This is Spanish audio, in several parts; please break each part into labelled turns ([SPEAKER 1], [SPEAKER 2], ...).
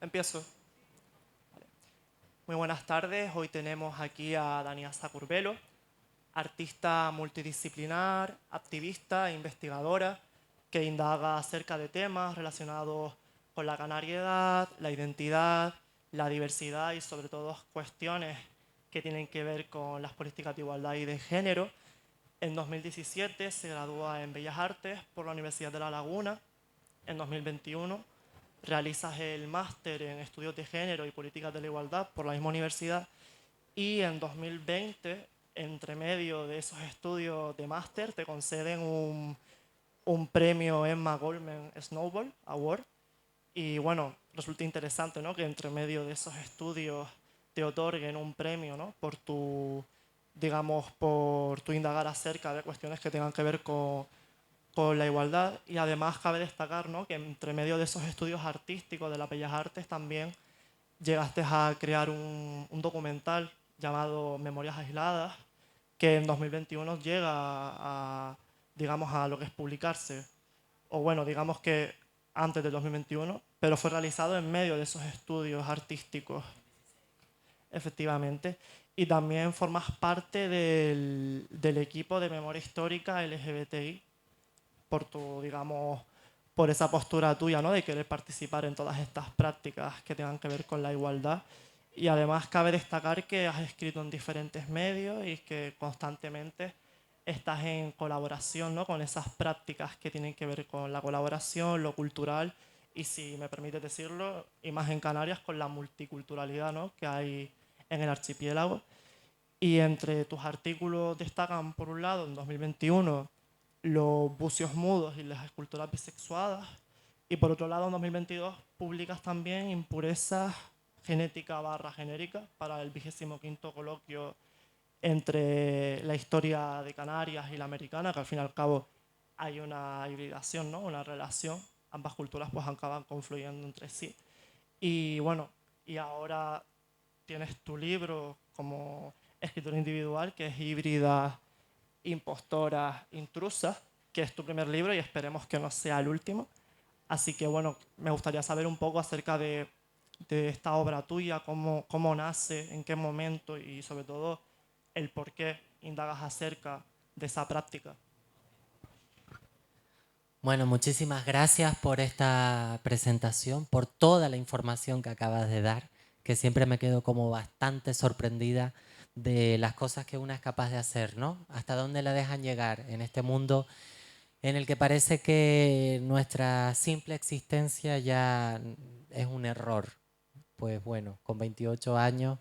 [SPEAKER 1] Empiezo. Muy buenas tardes. Hoy tenemos aquí a Dania Sacurbelo, artista multidisciplinar, activista e investigadora que indaga acerca de temas relacionados con la canariedad, la identidad, la diversidad y sobre todo cuestiones que tienen que ver con las políticas de igualdad y de género. En 2017 se gradúa en Bellas Artes por la Universidad de La Laguna. En 2021 realizas el máster en estudios de género y políticas de la igualdad por la misma universidad y en 2020, entre medio de esos estudios de máster, te conceden un premio Emma Goldman Snowball Award. Y bueno, resulta interesante, ¿no?, que entre medio de esos estudios te otorguen un premio, ¿no?, por tu, digamos, por tu indagar acerca de cuestiones que tengan que ver con la igualdad. Y además cabe destacar, ¿no?, que entre medio de esos estudios artísticos de las Bellas Artes también llegaste a crear un documental llamado Memorias Aisladas, que en 2021 llega digamos, a lo que es publicarse, o bueno, digamos que antes del 2021, pero fue realizado en medio de esos estudios artísticos, efectivamente. Y también formas parte del equipo de memoria histórica LGBTI, por tu, digamos, por esa postura tuya, ¿no?, de querer participar en todas estas prácticas que tengan que ver con la igualdad. Y además cabe destacar que has escrito en diferentes medios y que constantemente estás en colaboración, ¿no?, con esas prácticas que tienen que ver con la colaboración, lo cultural y, si me permites decirlo, y más en Canarias, con la multiculturalidad, ¿no?, que hay en el archipiélago. Y entre tus artículos destacan, por un lado, en 2021, los bucios mudos y las esculturas bisexuadas. Y por otro lado, en 2022, publicas también Impurezas genética barra genérica para el 25º coloquio entre la historia de Canarias y la americana, que al fin y al cabo hay una hibridación, ¿no?, una relación. Ambas culturas pues acaban confluyendo entre sí. Y bueno, y ahora tienes tu libro como escritora individual, que es Híbrida, Impostora, Intrusa, que es tu primer libro y esperemos que no sea el último. Así que bueno, me gustaría saber un poco acerca de esta obra tuya, cómo nace, en qué momento y sobre todo el por qué indagas acerca de esa práctica.
[SPEAKER 2] Bueno, muchísimas gracias por esta presentación, por toda la información que acabas de dar, que siempre me quedo como bastante sorprendida de las cosas que una es capaz de hacer, ¿no? Hasta dónde la dejan llegar en este mundo en el que parece que nuestra simple existencia ya es un error. Pues bueno, con 28 años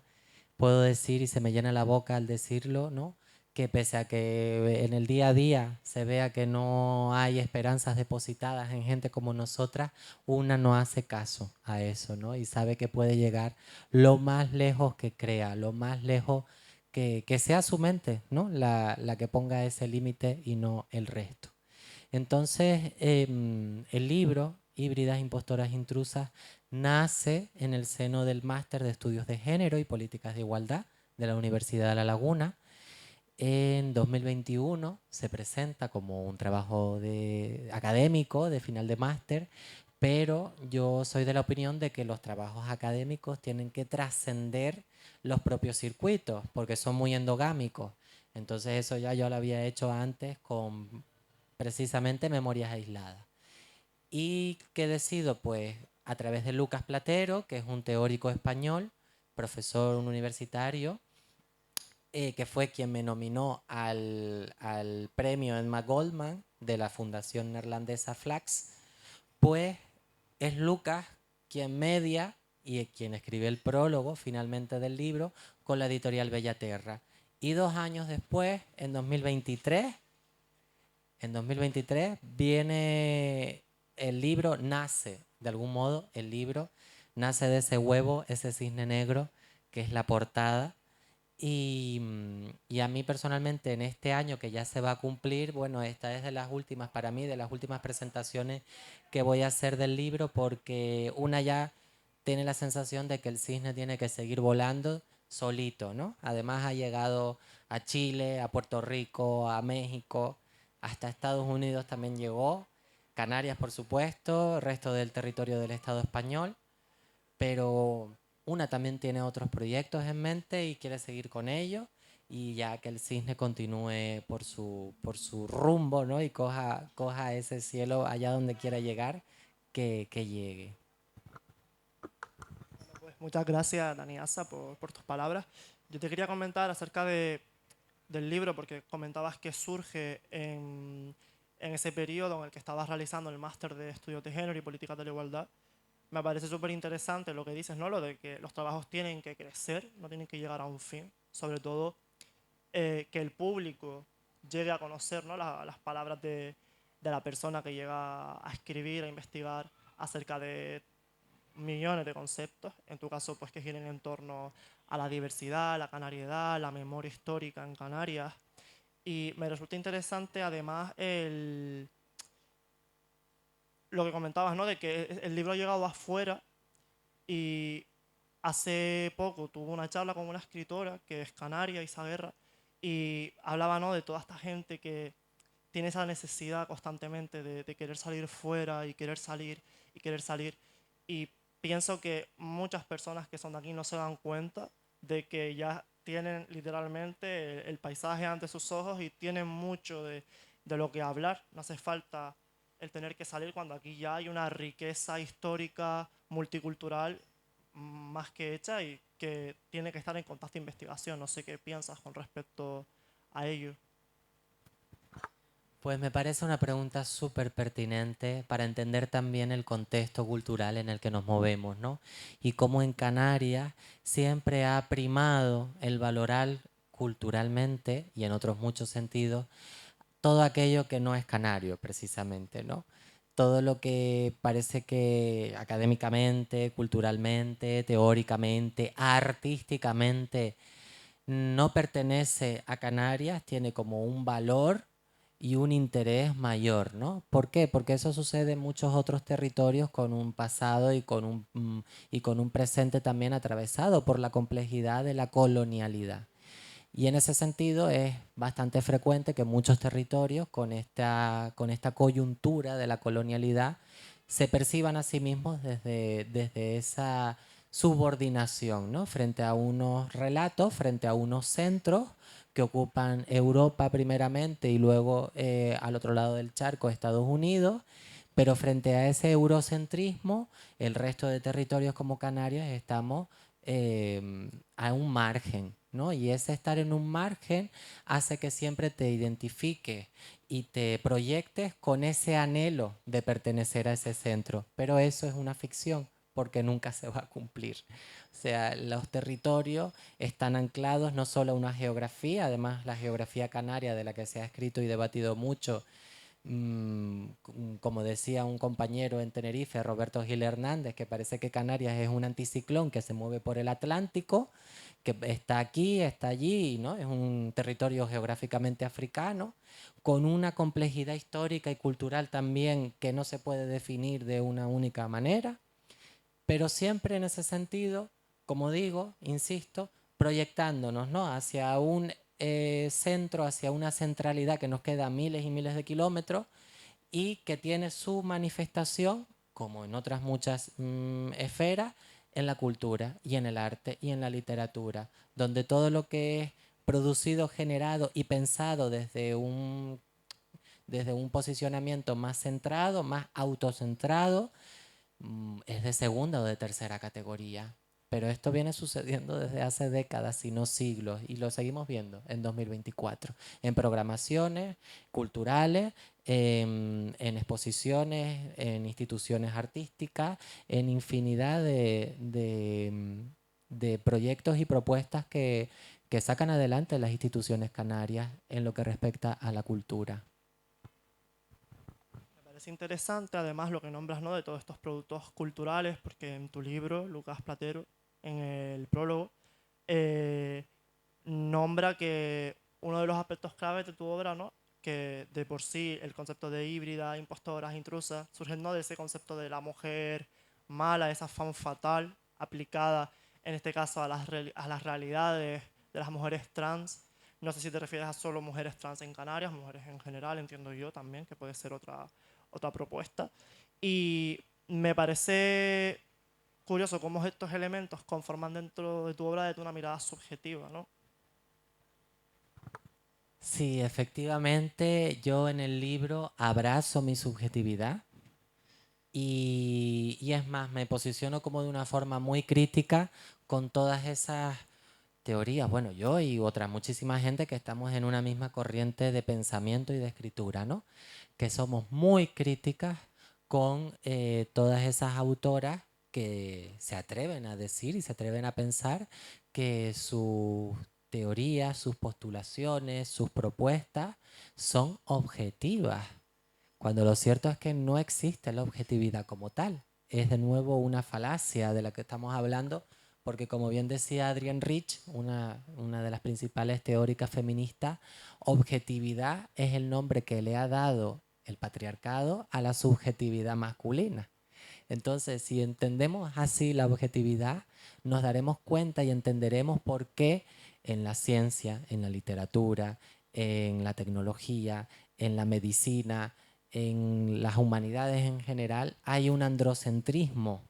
[SPEAKER 2] puedo decir, y se me llena la boca al decirlo, ¿no?, que pese a que en el día a día se vea que no hay esperanzas depositadas en gente como nosotras, una no hace caso a eso, ¿no?, y sabe que puede llegar lo más lejos que crea, lo más lejos que sea su mente, ¿no?, la que ponga ese límite y no el resto. Entonces, el libro, Híbridas, Impostoras, Intrusas, nace en el seno del Máster de Estudios de Género y Políticas de Igualdad de la Universidad de La Laguna. En 2021 se presenta como un trabajo académico de final de máster, pero yo soy de la opinión de que los trabajos académicos tienen que trascender los propios circuitos, porque son muy endogámicos. Entonces eso ya yo lo había hecho antes con precisamente Memorias Aisladas. ¿Y qué decido? Pues a través de Lucas Platero, que es un teórico español, profesor universitario, que fue quien me nominó al premio Emma Goldman de la Fundación Neerlandesa Flax, pues es Lucas quien media y quien escribe el prólogo finalmente del libro con la editorial Bellaterra. Y 2 años después, en 2023 viene el libro, nace de algún modo el libro, nace de ese huevo, ese cisne negro, que es la portada. Y a mí personalmente en este año que ya se va a cumplir, bueno, esta es de las últimas para mí, de las últimas presentaciones que voy a hacer del libro, porque una ya tiene la sensación de que el cisne tiene que seguir volando solito, ¿no? Además ha llegado a Chile, a Puerto Rico, a México, hasta Estados Unidos también llegó, Canarias por supuesto, el resto del territorio del Estado español. pero una también tiene otros proyectos en mente y quiere seguir con ellos, y ya que el cisne continúe por su rumbo, ¿no? Y coja ese cielo allá donde quiera llegar, que llegue.
[SPEAKER 1] Pues muchas gracias, Daniasa, por tus palabras. Yo te quería comentar acerca del libro, porque comentabas que surge en ese periodo en el que estabas realizando el máster de estudios de género y políticas de la igualdad. Me parece súper interesante lo que dices, ¿no? Lo de que los trabajos tienen que crecer, no tienen que llegar a un fin. Sobre todo que el público llegue a conocer, ¿no? Las palabras de la persona que llega a escribir, a investigar acerca de millones de conceptos, en tu caso pues que giren en torno a la diversidad, la canariedad, la memoria histórica en Canarias. Y me resulta interesante además lo que comentabas, ¿no? De que el libro ha llegado afuera y hace poco tuve una charla con una escritora que es canaria, Isa Guerra, y hablaba, ¿no? De toda esta gente que tiene esa necesidad constantemente de querer salir fuera y querer salir y querer salir. Y pienso que muchas personas que son de aquí no se dan cuenta de que ya tienen literalmente el paisaje ante sus ojos y tienen mucho de lo que hablar. No hace falta el tener que salir cuando aquí ya hay una riqueza histórica, multicultural, más que hecha y que tiene que estar en constante investigación. No sé qué piensas con respecto a ello.
[SPEAKER 2] Pues me parece una pregunta súper pertinente para entender también el contexto cultural en el que nos movemos, ¿no? Y cómo en Canarias siempre ha primado el valorar culturalmente y en otros muchos sentidos todo aquello que no es canario, precisamente, ¿no? Todo lo que parece que académicamente, culturalmente, teóricamente, artísticamente no pertenece a Canarias, tiene como un valor y un interés mayor, ¿no? ¿Por qué? Porque eso sucede en muchos otros territorios con un pasado y con un presente también atravesado por la complejidad de la colonialidad. Y en ese sentido es bastante frecuente que muchos territorios con esta coyuntura de la colonialidad se perciban a sí mismos desde esa subordinación, ¿no? Frente a unos relatos, frente a unos centros que ocupan Europa primeramente y luego al otro lado del charco Estados Unidos, pero frente a ese eurocentrismo, el resto de territorios como Canarias estamos a un margen, ¿no? Y ese estar en un margen hace que siempre te identifiques y te proyectes con ese anhelo de pertenecer a ese centro. Pero eso es una ficción porque nunca se va a cumplir. O sea, los territorios están anclados no solo a una geografía, además la geografía canaria de la que se ha escrito y debatido mucho, como decía un compañero en Tenerife, Roberto Gil Hernández, que parece que Canarias es un anticiclón que se mueve por el Atlántico, que está aquí, está allí, ¿no? Es un territorio geográficamente africano, con una complejidad histórica y cultural también que no se puede definir de una única manera, pero siempre en ese sentido, como digo, insisto, proyectándonos, ¿no? Hacia un centro, hacia una centralidad que nos queda a miles y miles de kilómetros y que tiene su manifestación, como en otras muchas esferas, en la cultura y en el arte y en la literatura, donde todo lo que es producido, generado y pensado desde un posicionamiento más centrado, más autocentrado, es de segunda o de tercera categoría. Pero esto viene sucediendo desde hace décadas, si no siglos, y lo seguimos viendo en 2024, en programaciones culturales, en exposiciones, en instituciones artísticas, en infinidad de proyectos y propuestas que sacan adelante las instituciones canarias en lo que respecta a la cultura.
[SPEAKER 1] Me parece interesante, además, lo que nombras, ¿no? De todos estos productos culturales, porque en tu libro, Lucas Platero, en el prólogo, eh, nombra que uno de los aspectos claves de tu obra, ¿no? Que de por sí el concepto de híbrida, impostoras, intrusas, surge, ¿no? De ese concepto de la mujer mala, esa femme fatale, aplicada en este caso a a las realidades de las mujeres trans. No sé si te refieres a solo mujeres trans en Canarias, mujeres en general, entiendo yo también, que puede ser otra propuesta. Y me parece curioso cómo estos elementos conforman dentro de tu obra de una mirada subjetiva, ¿no?
[SPEAKER 2] Sí, efectivamente, yo en el libro abrazo mi subjetividad y es más, me posiciono como de una forma muy crítica con todas esas teorías. Bueno, yo y otra muchísima gente que estamos en una misma corriente de pensamiento y de escritura, ¿no? Que somos muy críticas con todas esas autoras que se atreven a decir y se atreven a pensar que sus teorías, sus postulaciones, sus propuestas son objetivas, cuando lo cierto es que no existe la objetividad como tal. Es de nuevo una falacia de la que estamos hablando, porque como bien decía Adrienne Rich, una de las principales teóricas feministas, objetividad es el nombre que le ha dado el patriarcado a la subjetividad masculina. Entonces, si entendemos así la objetividad, nos daremos cuenta y entenderemos por qué en la ciencia, en la literatura, en la tecnología, en la medicina, en las humanidades en general, hay un androcentrismo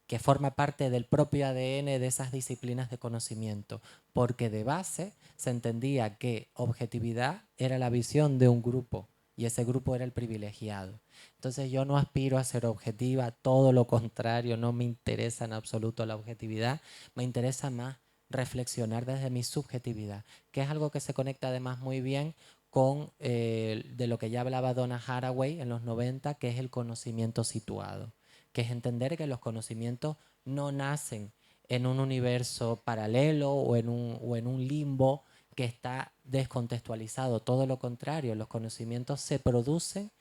[SPEAKER 2] que forma parte del propio ADN de esas disciplinas de conocimiento, porque de base se entendía que objetividad era la visión de un grupo y ese grupo era el privilegiado. Entonces yo no aspiro a ser objetiva, todo lo contrario, no me interesa en absoluto la objetividad, me interesa más reflexionar desde mi subjetividad, que es algo que se conecta además muy bien con de lo que ya hablaba Donna Haraway en los 90, que es el conocimiento situado, que es entender que los conocimientos no nacen en un universo paralelo o en un limbo que está descontextualizado. Todo lo contrario, los conocimientos se producen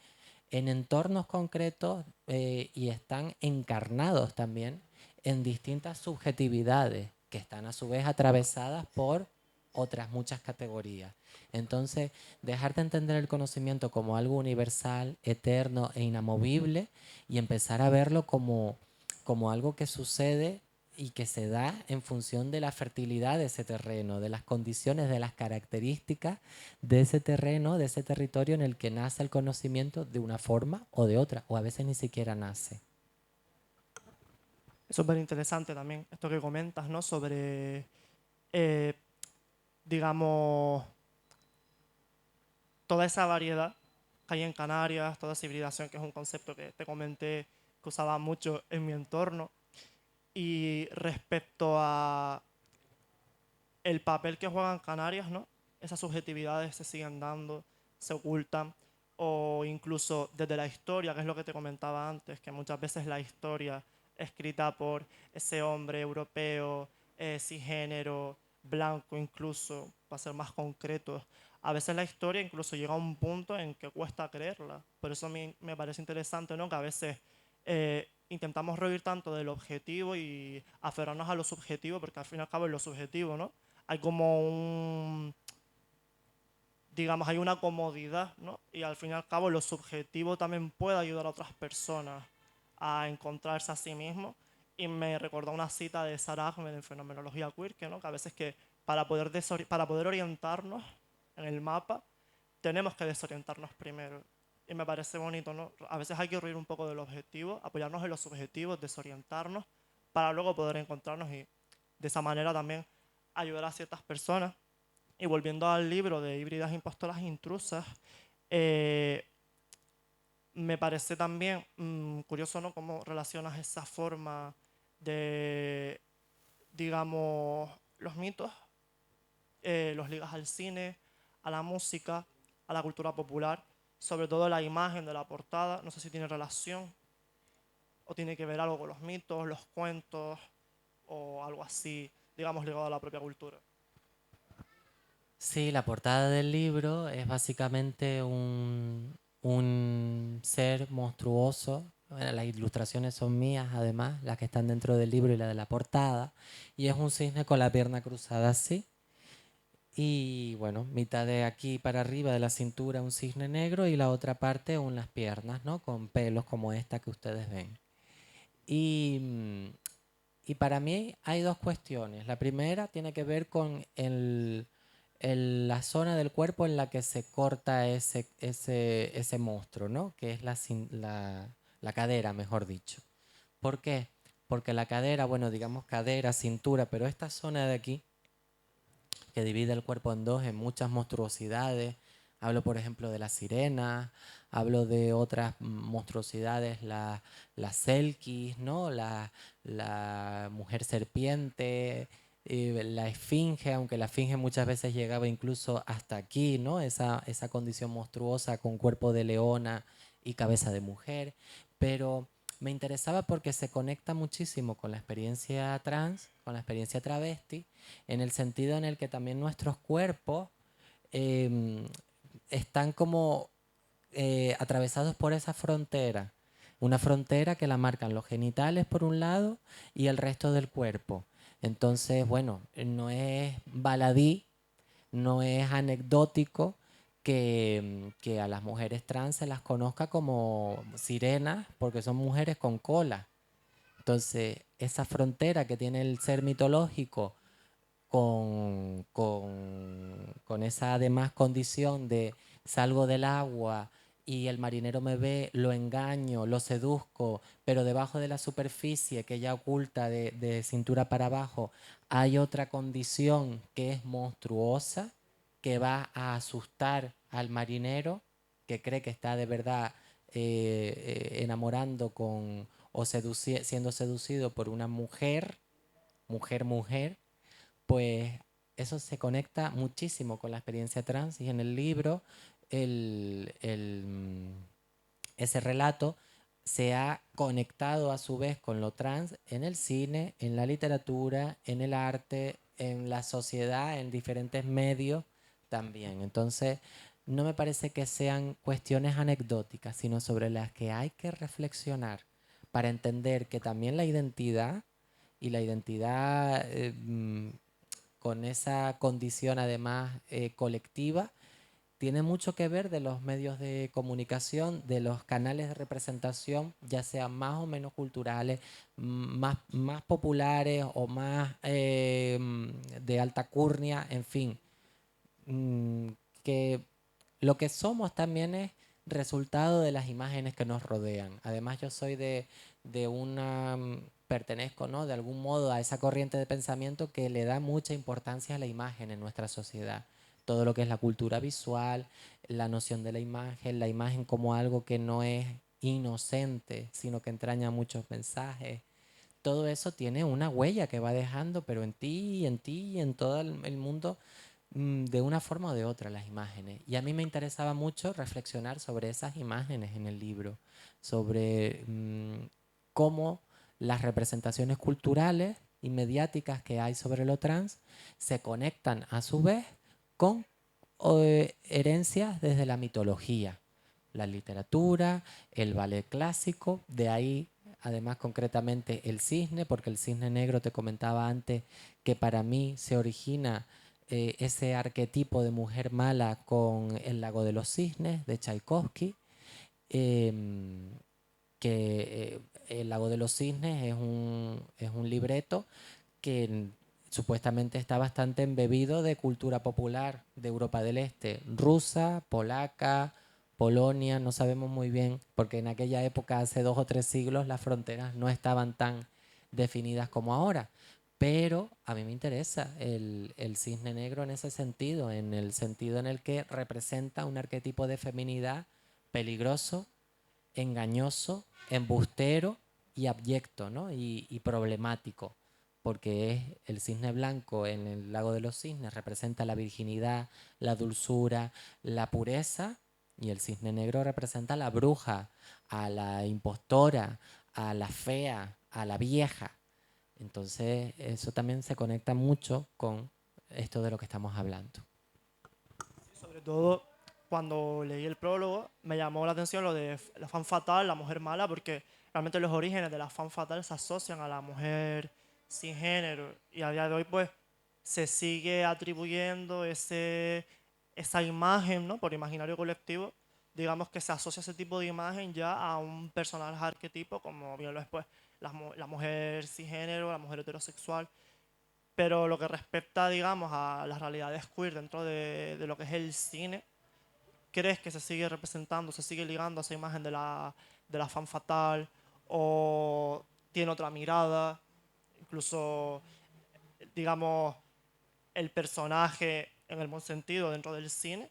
[SPEAKER 2] en entornos concretos y están encarnados también en distintas subjetividades que están a su vez atravesadas por otras muchas categorías. Entonces, dejar de entender el conocimiento como algo universal, eterno e inamovible y empezar a verlo como algo que sucede y que se da en función de la fertilidad de ese terreno, de las condiciones, de las características de ese terreno, de ese territorio en el que nace el conocimiento de una forma o de otra, o a veces ni siquiera nace.
[SPEAKER 1] Es súper interesante también esto que comentas, ¿no? Sobre, eh, digamos, toda esa variedad que hay en Canarias, toda esa hibridación, que es un concepto que te comenté que usaba mucho en mi entorno. Y respecto a el papel que juegan Canarias, ¿no? Esas subjetividades se siguen dando, se ocultan, o incluso desde la historia, que es lo que te comentaba antes, que muchas veces la historia escrita por ese hombre europeo, cisgénero, blanco incluso, para ser más concretos, a veces la historia incluso llega a un punto en que cuesta creerla. Por eso a mí me parece interesante, ¿no? Que a veces intentamos reír tanto del objetivo y aferrarnos a lo subjetivo, porque al fin y al cabo es lo subjetivo, ¿no? Hay como un, digamos, hay una comodidad, ¿no? Y al fin y al cabo lo subjetivo también puede ayudar a otras personas a encontrarse a sí mismos. Y me recordó una cita de Sarah Ahmed en Fenomenología Queer, que, ¿no? Que a veces que para poder orientarnos en el mapa, tenemos que desorientarnos primero. Y me parece bonito, ¿no? A veces hay que huir un poco del objetivo, apoyarnos en los objetivos, desorientarnos, para luego poder encontrarnos y de esa manera también ayudar a ciertas personas. Y volviendo al libro de Híbridas Impostoras Intrusas, eh, me parece también curioso, ¿no? Cómo relacionas esa forma de, digamos, los mitos, los ligas al cine, a la música, a la cultura popular, sobre todo la imagen de la portada. No sé si tiene relación o tiene que ver algo con los mitos, los cuentos o algo así, digamos, ligado a la propia cultura.
[SPEAKER 2] Sí, la portada del libro es básicamente un ser monstruoso. Bueno, las ilustraciones son mías, además, las que están dentro del libro y la de la portada. Y es un cisne con la pierna cruzada así. Y bueno, mitad de aquí para arriba de la cintura un cisne negro y la otra parte unas piernas, ¿no? Con pelos como esta que ustedes ven. Y, y para mí hay dos cuestiones. La primera tiene que ver con la zona del cuerpo en la que se corta ese monstruo, ¿no? Que es la cadera, mejor dicho. ¿Por qué? porque la cadera, bueno, digamos cadera, cintura, pero esta zona de aquí, que divide el cuerpo en dos, en muchas monstruosidades. Hablo, por ejemplo, de la sirena, hablo de otras monstruosidades, la Selkis, ¿no? La mujer serpiente, la esfinge, aunque la esfinge muchas veces llegaba incluso hasta aquí, ¿no? Esa condición monstruosa con cuerpo de leona y cabeza de mujer. Pero me interesaba porque se conecta muchísimo con la experiencia trans, con la experiencia travesti, en el sentido en el que también nuestros cuerpos eh, están como atravesados por esa frontera. Una frontera que la marcan los genitales por un lado y el resto del cuerpo. Entonces, bueno, no es baladí, no es anecdótico que a las mujeres trans se las conozca como sirenas porque son mujeres con cola. Entonces, esa frontera que tiene el ser mitológico con esa además condición de salgo del agua y el marinero me ve, lo engaño, lo seduzco, pero debajo de la superficie que ya oculta de cintura para abajo hay otra condición que es monstruosa, que va a asustar al marinero, que cree que está de verdad enamorando con, o siendo seducido por una mujer, mujer, pues eso se conecta muchísimo con la experiencia trans y en el libro ese relato se ha conectado a su vez con lo trans en el cine, en la literatura, en el arte, en la sociedad, en diferentes medios también. Entonces, no me parece que sean cuestiones anecdóticas, sino sobre las que hay que reflexionar para entender que también la identidad y la identidad con esa condición además colectiva, tiene mucho que ver de los medios de comunicación, de los canales de representación, ya sean más o menos culturales, más populares o más de alta curnia, en fin, mm, que lo que somos también es resultado de las imágenes que nos rodean. Además, yo soy de una, pertenezco, ¿no? De algún modo a esa corriente de pensamiento que le da mucha importancia a la imagen en nuestra sociedad. Todo lo que es la cultura visual, la noción de la imagen como algo que no es inocente, sino que entraña muchos mensajes. Todo eso tiene una huella que va dejando, pero en ti, en ti y en todo el mundo de una forma o de otra las imágenes. Y a mí me interesaba mucho reflexionar sobre esas imágenes en el libro, sobre cómo las representaciones culturales y mediáticas que hay sobre lo trans se conectan a su vez con herencias desde la mitología, la literatura, el ballet clásico, de ahí además concretamente el cisne, porque el cisne negro te comentaba antes que para mí se origina ese arquetipo de mujer mala con El lago de los cisnes de Tchaikovsky, que El lago de los cisnes es un libreto que supuestamente está bastante embebido de cultura popular de Europa del Este, rusa, polaca, Polonia, no sabemos muy bien, porque en aquella época, hace 2 o 3 siglos, las fronteras no estaban tan definidas como ahora. Pero a mí me interesa el cisne negro en ese sentido, en el sentido en el que representa un arquetipo de feminidad peligroso, engañoso, embustero y abyecto, ¿no? Y problemático, porque es el cisne blanco en el lago de los cisnes, representa la virginidad, la dulzura, la pureza, y el cisne negro representa a la bruja, a la impostora, a la fea, a la vieja. Entonces, eso también se conecta mucho con esto de lo que estamos hablando.
[SPEAKER 1] Sobre todo cuando leí el prólogo me llamó la atención lo de la femme fatale, la mujer mala, porque realmente los orígenes de la femme fatale se asocian a la mujer sin género y a día de hoy pues se sigue atribuyendo esa imagen, ¿no? Por imaginario colectivo, digamos que se asocia ese tipo de imagen ya a un personaje arquetipo como bien lo es pues la mujer cisgénero, la mujer heterosexual. Pero lo que respecta, digamos, a las realidades queer dentro de lo que es el cine, ¿crees que se sigue representando, se sigue ligando a esa imagen de la femme fatale? ¿O tiene otra mirada, incluso, digamos, el personaje, en el buen sentido, dentro del cine,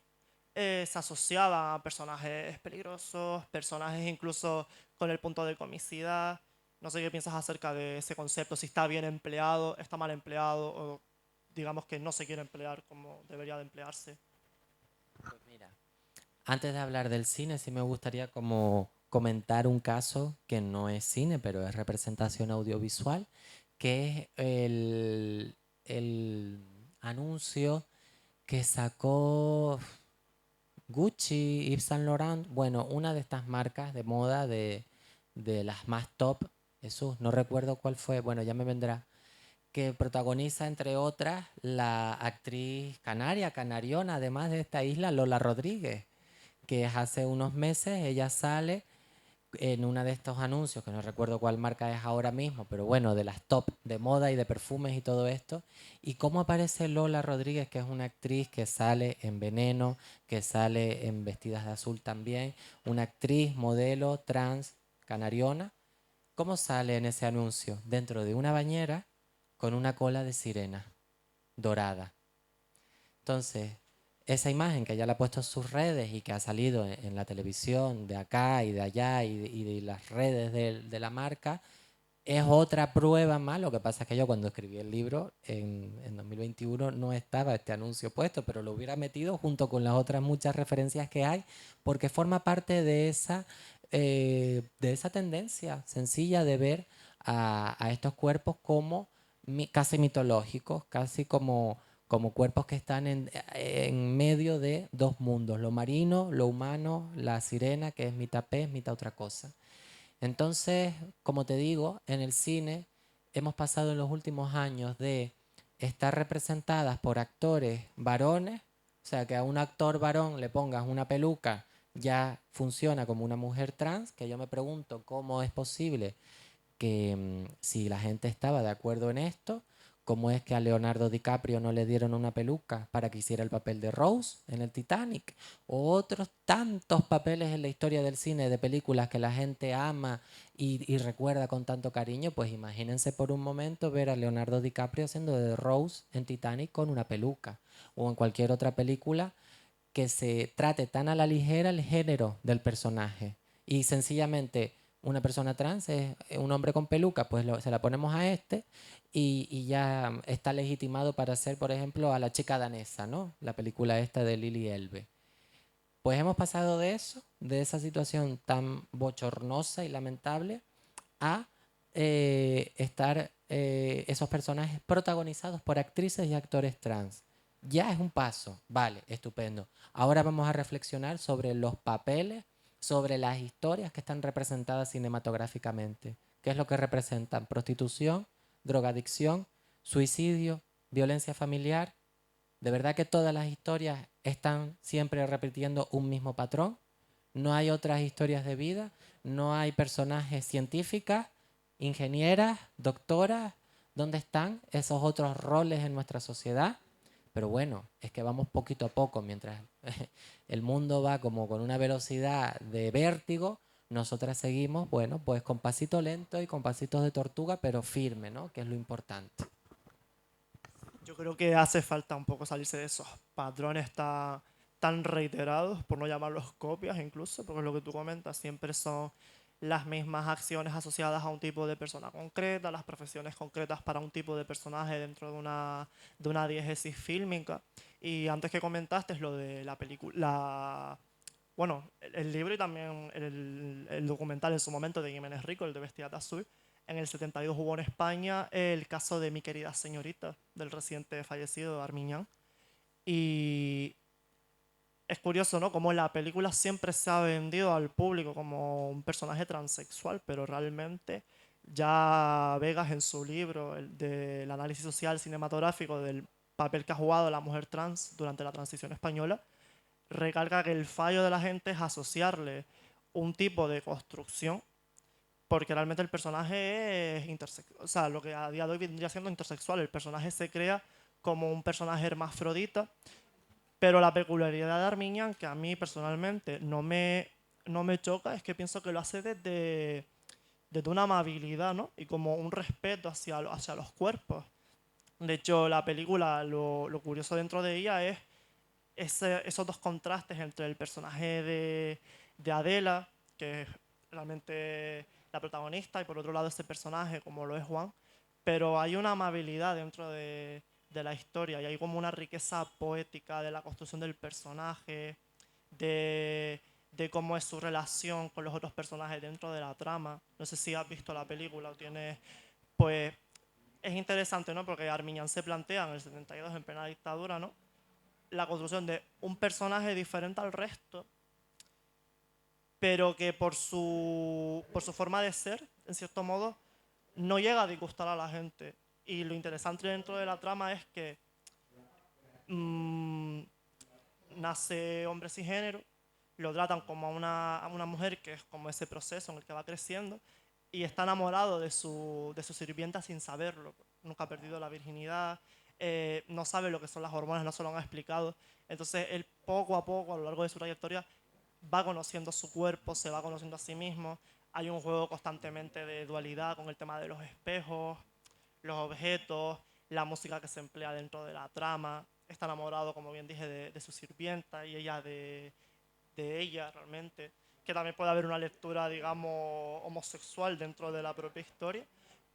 [SPEAKER 1] se asociaba a personajes peligrosos, personajes incluso con el punto de comicidad. No sé qué piensas acerca de ese concepto, si está bien empleado, está mal empleado, o digamos que no se quiere emplear como debería de emplearse.
[SPEAKER 2] Pues mira, antes de hablar del cine, sí me gustaría como comentar un caso que no es cine, pero es representación audiovisual, que es el anuncio que sacó Gucci, Yves Saint Laurent, bueno, una de estas marcas de moda de las más top, Jesús, no recuerdo cuál fue, bueno, ya me vendrá, que protagoniza, entre otras, la actriz canaria, canariona, además de esta isla, Lola Rodríguez, que hace unos meses ella sale en uno de estos anuncios, que no recuerdo cuál marca es ahora mismo, pero bueno, de las top de moda y de perfumes y todo esto. Y cómo aparece Lola Rodríguez, que es una actriz que sale en Veneno, que sale en Vestidas de Azul también, una actriz, modelo, trans, canariona. ¿Cómo sale en ese anuncio? Dentro de una bañera con una cola de sirena dorada. Entonces, esa imagen que ella la ha puesto en sus redes y que ha salido en la televisión de acá y de allá y de las redes de la marca, es otra prueba más. Lo que pasa es que yo cuando escribí el libro en 2021 no estaba este anuncio puesto, pero lo hubiera metido junto con las otras muchas referencias que hay, porque forma parte de esa tendencia sencilla de ver a estos cuerpos como casi mitológicos, casi como cuerpos que están en medio de dos mundos, lo marino, lo humano, la sirena, que es mitad pez, mitad otra cosa. Entonces, como te digo, en el cine hemos pasado en los últimos años de estar representadas por actores varones, o sea, que a un actor varón le pongas una peluca, ya funciona como una mujer trans, que yo me pregunto cómo es posible que si la gente estaba de acuerdo en esto, cómo es que a Leonardo DiCaprio no le dieron una peluca para que hiciera el papel de Rose en el Titanic, o otros tantos papeles en la historia del cine de películas que la gente ama y recuerda con tanto cariño. Pues imagínense por un momento ver a Leonardo DiCaprio haciendo de Rose en Titanic con una peluca, o en cualquier otra película que se trate tan a la ligera el género del personaje. Y sencillamente una persona trans es un hombre con peluca, pues se la ponemos a este y ya está legitimado para ser, por ejemplo, a la chica danesa, ¿no? La película esta de Lily Elbe. Pues hemos pasado de eso, de esa situación tan bochornosa y lamentable, a estar esos personajes protagonizados por actrices y actores trans. Ya es un paso, vale, estupendo. Ahora vamos a reflexionar sobre los papeles, sobre las historias que están representadas cinematográficamente. ¿Qué es lo que representan? Prostitución, drogadicción, suicidio, violencia familiar. ¿De verdad que todas las historias están siempre repitiendo un mismo patrón? ¿No hay otras historias de vida? ¿No hay personajes científicas, ingenieras, doctoras? ¿Dónde están esos otros roles en nuestra sociedad? Pero bueno, es que vamos poquito a poco, mientras el mundo va como con una velocidad de vértigo, nosotras seguimos, bueno, pues con pasito lento y con pasitos de tortuga, pero firme, ¿no? Que es lo importante.
[SPEAKER 1] Yo creo que hace falta un poco salirse de esos patrones tan reiterados, por no llamarlos copias incluso, porque lo que tú comentas siempre son las mismas acciones asociadas a un tipo de persona concreta, las profesiones concretas para un tipo de personaje dentro de una diégesis fílmica. Y antes que comentaste lo de la película, bueno, el libro y también el documental en su momento de Jiménez Rico, el de Vestida de Azul, en el 72 hubo en España el caso de Mi querida señorita, del reciente fallecido Armiñán. Y es curioso, ¿no? Como la película siempre se ha vendido al público como un personaje transexual, pero realmente ya Vegas en su libro del análisis social cinematográfico del papel que ha jugado la mujer trans durante la transición española, recalca que el fallo de la gente es asociarle un tipo de construcción, porque realmente el personaje es intersexual, o sea, lo que a día de hoy vendría siendo intersexual. El personaje se crea como un personaje hermafrodita, pero la peculiaridad de Arminian, que a mí personalmente no me choca, es que pienso que lo hace desde una amabilidad, ¿no? Y como un respeto hacia los cuerpos. De hecho, la película, lo curioso dentro de ella es esos dos contrastes entre el personaje de Adela, que es realmente la protagonista, y por otro lado ese personaje, como lo es Juan. Pero hay una amabilidad dentro de la historia y hay como una riqueza poética de la construcción del personaje, de cómo es su relación con los otros personajes dentro de la trama. No sé si has visto la película o tienes, pues es interesante, ¿no? Porque Armiñán se plantea en el 72, en plena dictadura, ¿no? La construcción de un personaje diferente al resto, pero que por su forma de ser, en cierto modo, no llega a disgustar a la gente. Y lo interesante dentro de la trama es que mmm, nace hombre sin género, lo tratan como a una mujer que es como ese proceso en el que va creciendo y está enamorado de su sirvienta sin saberlo. Nunca ha perdido la virginidad, no sabe lo que son las hormonas, no se lo han explicado. Entonces él poco a poco, a lo largo de su trayectoria, va conociendo su cuerpo, se va conociendo a sí mismo. Hay un juego constantemente de dualidad con el tema de los espejos, los objetos, la música que se emplea dentro de la trama. Está enamorado, como bien dije, de su sirvienta y ella de ella realmente. Que también puede haber una lectura, digamos, homosexual dentro de la propia historia,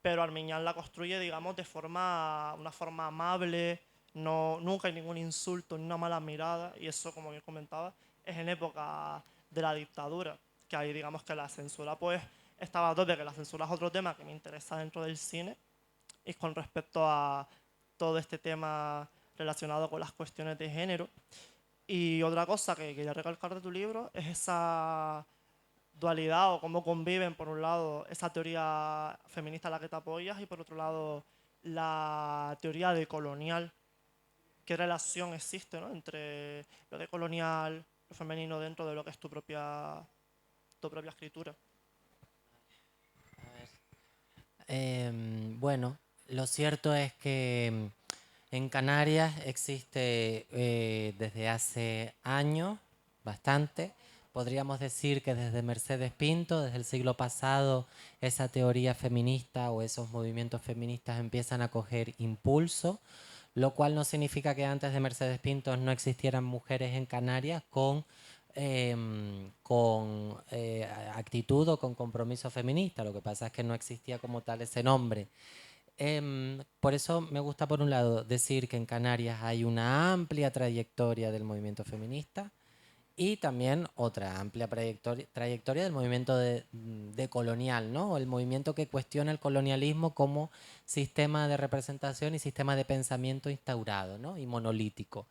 [SPEAKER 1] pero Armiñán la construye, digamos, una forma amable, no, nunca hay ningún insulto ni una mala mirada, y eso, como bien comentaba, es en época de la dictadura, que ahí digamos que la censura pues estaba a tope, que la censura es otro tema que me interesa dentro del cine, y con respecto a todo este tema relacionado con las cuestiones de género. Y otra cosa que quería recalcar de tu libro es esa dualidad o cómo conviven, por un lado, esa teoría feminista a la que te apoyas y por otro lado, la teoría de colonial. ¿Qué relación existe, ¿no? Entre lo de colonial, lo femenino dentro de lo que es tu propia escritura?
[SPEAKER 2] Bueno, lo cierto es que en Canarias existe desde hace años, bastante, podríamos decir que desde Mercedes Pinto, desde el siglo pasado, esa teoría feminista o esos movimientos feministas empiezan a coger impulso, lo cual no significa que antes de Mercedes Pinto no existieran mujeres en Canarias con actitud o con compromiso feminista. Lo que pasa es que no existía como tal ese nombre. Por eso me gusta, por un lado, decir que en Canarias hay una amplia trayectoria del movimiento feminista y también otra amplia trayectoria del movimiento de colonial, ¿no? El movimiento que cuestiona el colonialismo como sistema de representación y sistema de pensamiento instaurado, ¿no? Y monolítico.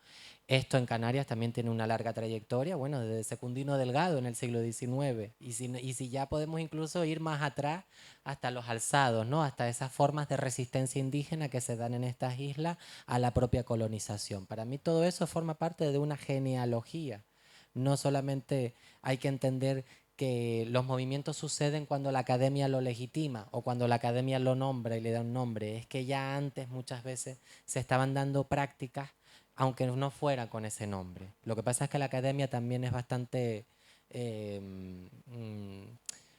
[SPEAKER 2] Esto en Canarias también tiene una larga trayectoria, bueno, desde Secundino Delgado en el siglo XIX. Y si ya podemos incluso ir más atrás hasta los alzados, ¿no? Hasta esas formas de resistencia indígena que se dan en estas islas a la propia colonización. Para mí todo eso forma parte de una genealogía. No solamente hay que entender que los movimientos suceden cuando la academia lo legitima o cuando la academia lo nombra y le da un nombre. Es que ya antes muchas veces se estaban dando prácticas aunque no fuera con ese nombre. Lo que pasa es que la academia también es bastante eh, mm,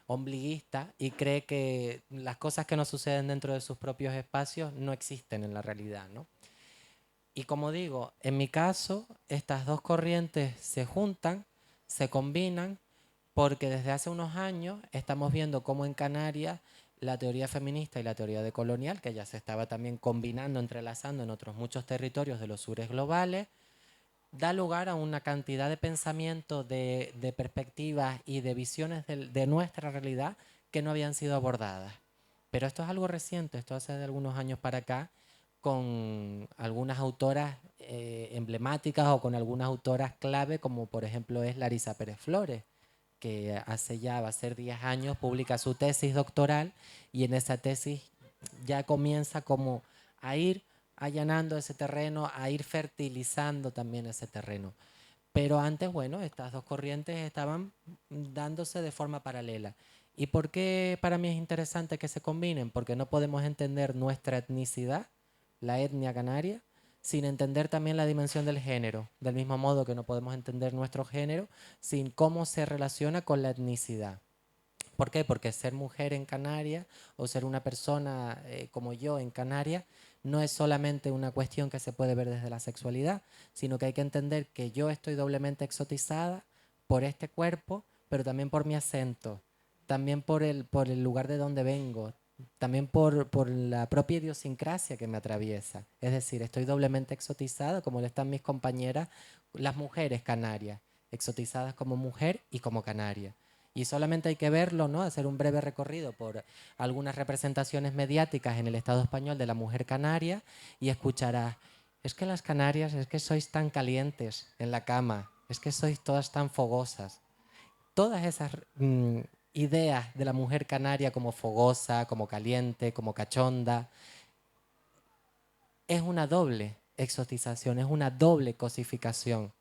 [SPEAKER 2] ombliguista y cree que las cosas que no suceden dentro de sus propios espacios no existen en la realidad, ¿no? Y como digo, en mi caso, estas dos corrientes se juntan, se combinan, porque desde hace unos años estamos viendo cómo en Canarias la teoría feminista y la teoría decolonial, que ya se estaba también combinando, entrelazando en otros muchos territorios de los sures globales, da lugar a una cantidad de pensamientos, de perspectivas y de visiones de nuestra realidad que no habían sido abordadas. Pero esto es algo reciente, esto hace de algunos años para acá, con algunas autoras emblemáticas o con algunas autoras clave, como por ejemplo es Larisa Pérez Flores, que hace ya, va a ser 10 años, publica su tesis doctoral y en esa tesis ya comienza como a ir allanando ese terreno, a ir fertilizando también ese terreno. Pero antes, bueno, estas dos corrientes estaban dándose de forma paralela. ¿Y por qué para mí es interesante que se combinen? Porque no podemos entender nuestra etnicidad, la etnia canaria, sin entender también la dimensión del género, del mismo modo que no podemos entender nuestro género sin cómo se relaciona con la etnicidad. ¿Por qué? Porque ser mujer en Canarias o ser una persona como yo en Canarias no es solamente una cuestión que se puede ver desde la sexualidad, sino que hay que entender que yo estoy doblemente exotizada por este cuerpo, pero también por mi acento, también por el lugar de donde vengo, también por la propia idiosincrasia que me atraviesa. Es decir, estoy doblemente exotizada, como lo están mis compañeras, las mujeres canarias, exotizadas como mujer y como canaria. Y solamente hay que verlo, ¿no? Hacer un breve recorrido por algunas representaciones mediáticas en el Estado español de la mujer canaria y escucharás, es que las canarias, es que sois tan calientes en la cama, es que sois todas tan fogosas. Todas esas ideas de la mujer canaria como fogosa, como caliente, como cachonda, es una doble exotización, es una doble cosificación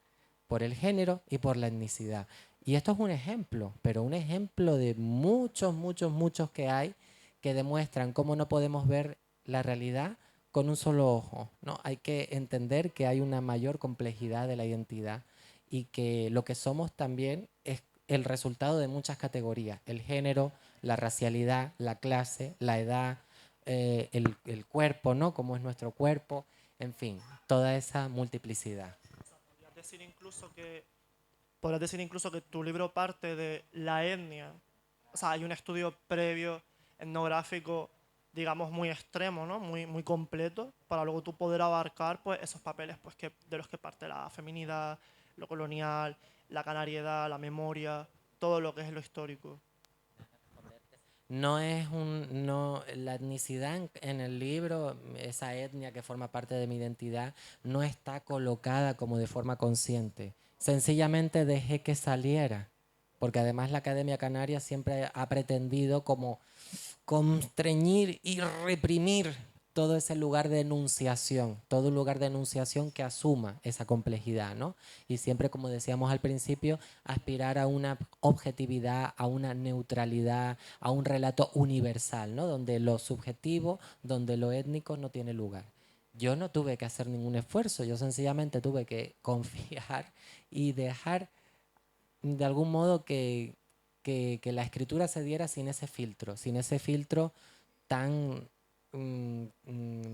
[SPEAKER 2] por el género y por la etnicidad. Y esto es un ejemplo, pero un ejemplo de muchos, muchos, muchos que hay que demuestran cómo no podemos ver la realidad con un solo ojo, ¿no? Hay que entender que hay una mayor complejidad de la identidad y que lo que somos también es el resultado de muchas categorías, el género, la racialidad, la clase, la edad, el cuerpo, ¿no? Cómo es nuestro cuerpo, en fin, toda esa multiplicidad.
[SPEAKER 1] Podrías decir incluso que, podrías decir incluso que tu libro parte de la etnia. O sea, hay un estudio previo etnográfico, digamos, muy extremo, ¿no? Muy completo, para luego tú poder abarcar pues, esos papeles pues, de los que parte la feminidad, lo colonial, la canariedad, la memoria, todo lo que es lo histórico.
[SPEAKER 2] No es la etnicidad en el libro, esa etnia que forma parte de mi identidad, no está colocada como de forma consciente. Sencillamente dejé que saliera, porque además la Academia Canaria siempre ha pretendido como constreñir y reprimir todo ese lugar de enunciación, todo un lugar de enunciación que asuma esa complejidad, ¿no? Y siempre, como decíamos al principio, aspirar a una objetividad, a una neutralidad, a un relato universal, ¿no? Donde lo subjetivo, donde lo étnico no tiene lugar. Yo no tuve que hacer ningún esfuerzo, yo sencillamente tuve que confiar y dejar de algún modo que la escritura se diera sin ese filtro tan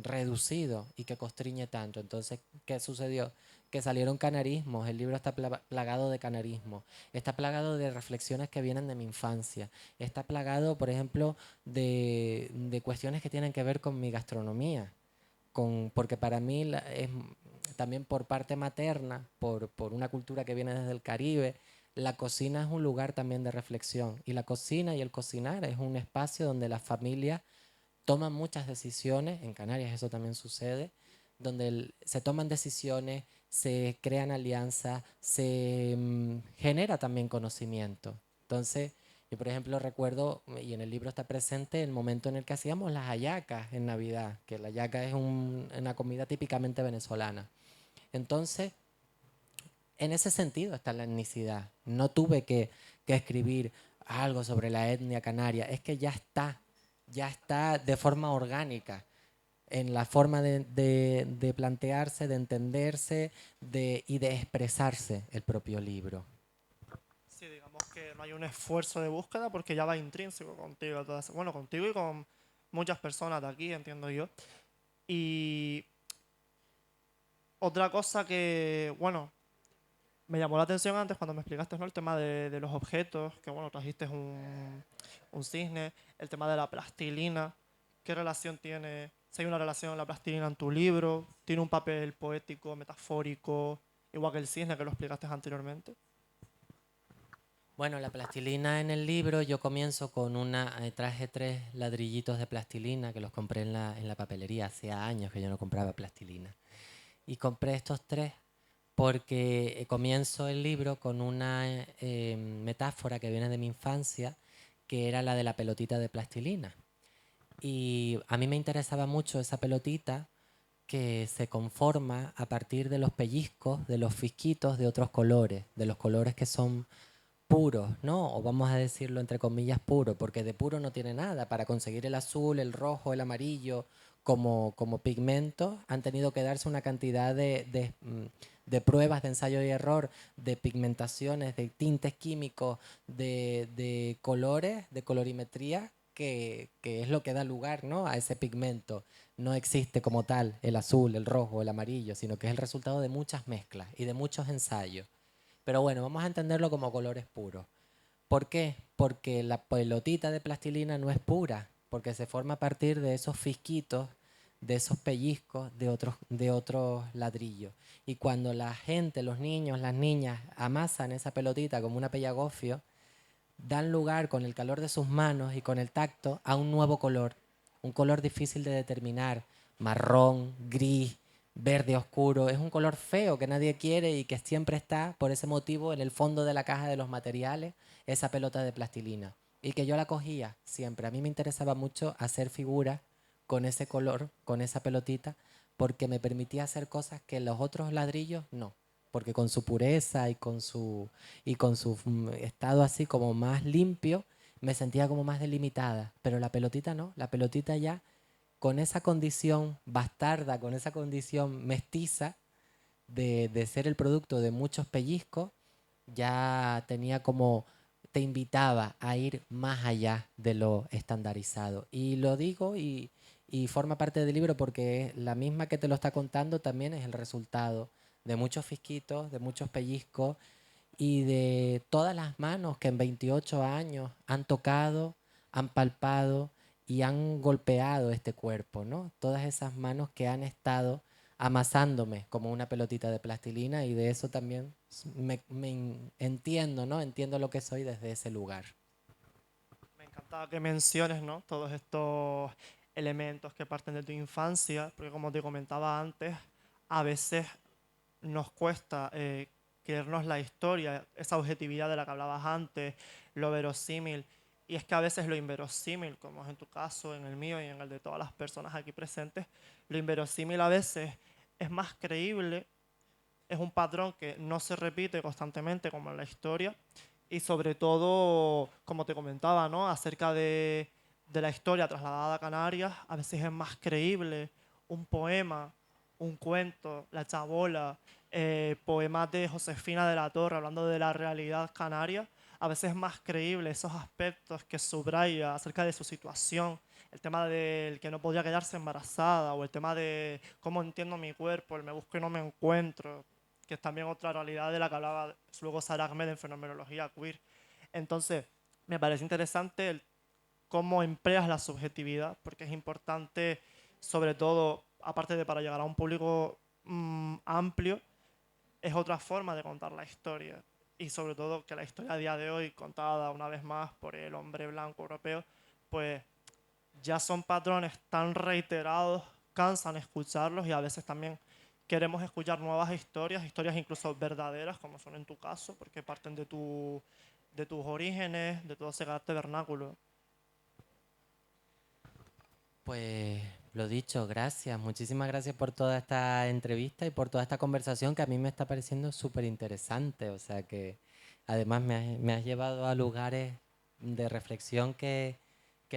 [SPEAKER 2] reducido y que constriñe tanto. Entonces, ¿qué sucedió? Que salieron canarismos, el libro está plagado de canarismos, está plagado de reflexiones que vienen de mi infancia, está plagado, por ejemplo, de cuestiones que tienen que ver con mi gastronomía, porque para mí es también por parte materna, por una cultura que viene desde el Caribe, la cocina es un lugar también de reflexión y la cocina y el cocinar es un espacio donde las familias toman muchas decisiones, en Canarias eso también sucede, donde se toman decisiones, se crean alianzas, se genera también conocimiento. Entonces, yo por ejemplo recuerdo, y en el libro está presente, el momento en el que hacíamos las hallacas en Navidad, que la hallaca es una comida típicamente venezolana. Entonces, en ese sentido está la etnicidad. No tuve que escribir algo sobre la etnia canaria, es que ya está de forma orgánica en la forma de plantearse, de entenderse y de expresarse el propio libro.
[SPEAKER 1] Sí, digamos que no hay un esfuerzo de búsqueda porque ya va intrínseco contigo. Bueno, contigo y con muchas personas de aquí, entiendo yo. Y otra cosa que, bueno, me llamó la atención antes cuando me explicaste, ¿no? El tema de los objetos, que bueno, trajiste un cisne, el tema de la plastilina. ¿Qué relación tiene? Si hay una relación la plastilina en tu libro, tiene un papel poético, metafórico, igual que el cisne que lo explicaste anteriormente.
[SPEAKER 2] Bueno, la plastilina en el libro, yo comienzo con traje 3 ladrillitos de plastilina que los compré en la papelería. Hacía años que yo no compraba plastilina. Y compré estos 3 porque comienzo el libro con una metáfora que viene de mi infancia, que era la de la pelotita de plastilina. Y a mí me interesaba mucho esa pelotita que se conforma a partir de los pellizcos, de los fisquitos de otros colores, de los colores que son puros, ¿no? O vamos a decirlo entre comillas puro, porque de puro no tiene nada. Para conseguir el azul, el rojo, el amarillo como pigmento han tenido que darse una cantidad de pruebas de ensayo y error, de pigmentaciones, de tintes químicos, de colores, de colorimetría, que es lo que da lugar, ¿no?, a ese pigmento. No existe como tal el azul, el rojo, el amarillo, sino que es el resultado de muchas mezclas y de muchos ensayos. Pero bueno, vamos a entenderlo como colores puros. ¿Por qué? Porque la pelotita de plastilina no es pura, porque se forma a partir de esos fisquitos, de esos pellizcos de otros ladrillos. Y cuando la gente, los niños, las niñas amasan esa pelotita como una pellagofio, dan lugar con el calor de sus manos y con el tacto a un nuevo color, un color difícil de determinar, marrón, gris, verde oscuro. Es un color feo que nadie quiere y que siempre está, por ese motivo, en el fondo de la caja de los materiales, esa pelota de plastilina. Y que yo la cogía siempre. A mí me interesaba mucho hacer figuras con ese color, con esa pelotita, porque me permitía hacer cosas que los otros ladrillos no, porque con su pureza y con su estado así como más limpio, me sentía como más delimitada. Pero la pelotita no, la pelotita ya con esa condición bastarda, con esa condición mestiza de ser el producto de muchos pellizcos, ya tenía como, te invitaba a ir más allá de lo estandarizado. Y lo digo y forma parte del libro porque la misma que te lo está contando también es el resultado de muchos fisquitos, de muchos pellizcos y de todas las manos que en 28 años han tocado, han palpado y han golpeado este cuerpo, ¿no? Todas esas manos que han estado amasándome como una pelotita de plastilina y de eso también entiendo, ¿no? Entiendo lo que soy desde ese lugar.
[SPEAKER 1] Me encanta que menciones, ¿no?, todos estos elementos que parten de tu infancia, porque como te comentaba antes, a veces nos cuesta creernos la historia, esa objetividad de la que hablabas antes, lo verosímil. Y es que a veces lo inverosímil, como es en tu caso, en el mío y en el de todas las personas aquí presentes, lo inverosímil a veces es más creíble, es un patrón que no se repite constantemente como en la historia y sobre todo, como te comentaba, ¿no?, acerca de la historia trasladada a Canarias, a veces es más creíble un poema, un cuento, La Chabola, poemas de Josefina de la Torre hablando de la realidad canaria, a veces es más creíble esos aspectos que subraya acerca de su situación, el tema del que no podía quedarse embarazada o el tema de cómo entiendo mi cuerpo, el me busco y no me encuentro, que es también otra realidad de la que hablaba luego Sara Ahmed en fenomenología queer. Entonces, me parece interesante cómo empleas la subjetividad, porque es importante, sobre todo, aparte de para llegar a un público amplio, es otra forma de contar la historia. Y sobre todo que la historia a día de hoy, contada una vez más por el hombre blanco europeo, pues ya son patrones tan reiterados, cansan escucharlos y a veces también queremos escuchar nuevas historias, historias incluso verdaderas, como son en tu caso, porque parten de tus orígenes, de todo ese carácter vernáculo.
[SPEAKER 2] Pues lo dicho, gracias. Muchísimas gracias por toda esta entrevista y por toda esta conversación que a mí me está pareciendo súper interesante. O sea que además me has llevado a lugares de reflexión que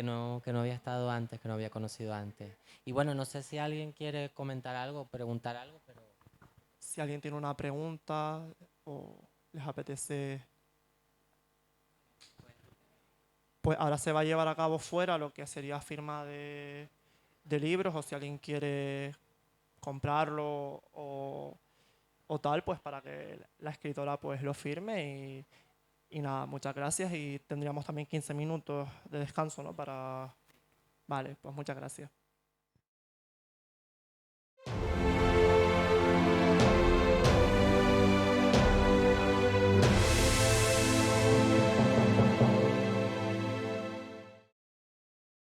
[SPEAKER 2] no había estado antes, que no había conocido antes. Y bueno, no sé si alguien quiere comentar algo, preguntar algo, pero...
[SPEAKER 1] Si alguien tiene una pregunta o les apetece, pues ahora se va a llevar a cabo fuera lo que sería firma de libros, o si alguien quiere comprarlo o tal, pues para que la escritora pues lo firme y nada, muchas gracias y tendríamos también 15 minutos de descanso, ¿no? Para... Vale, pues muchas gracias.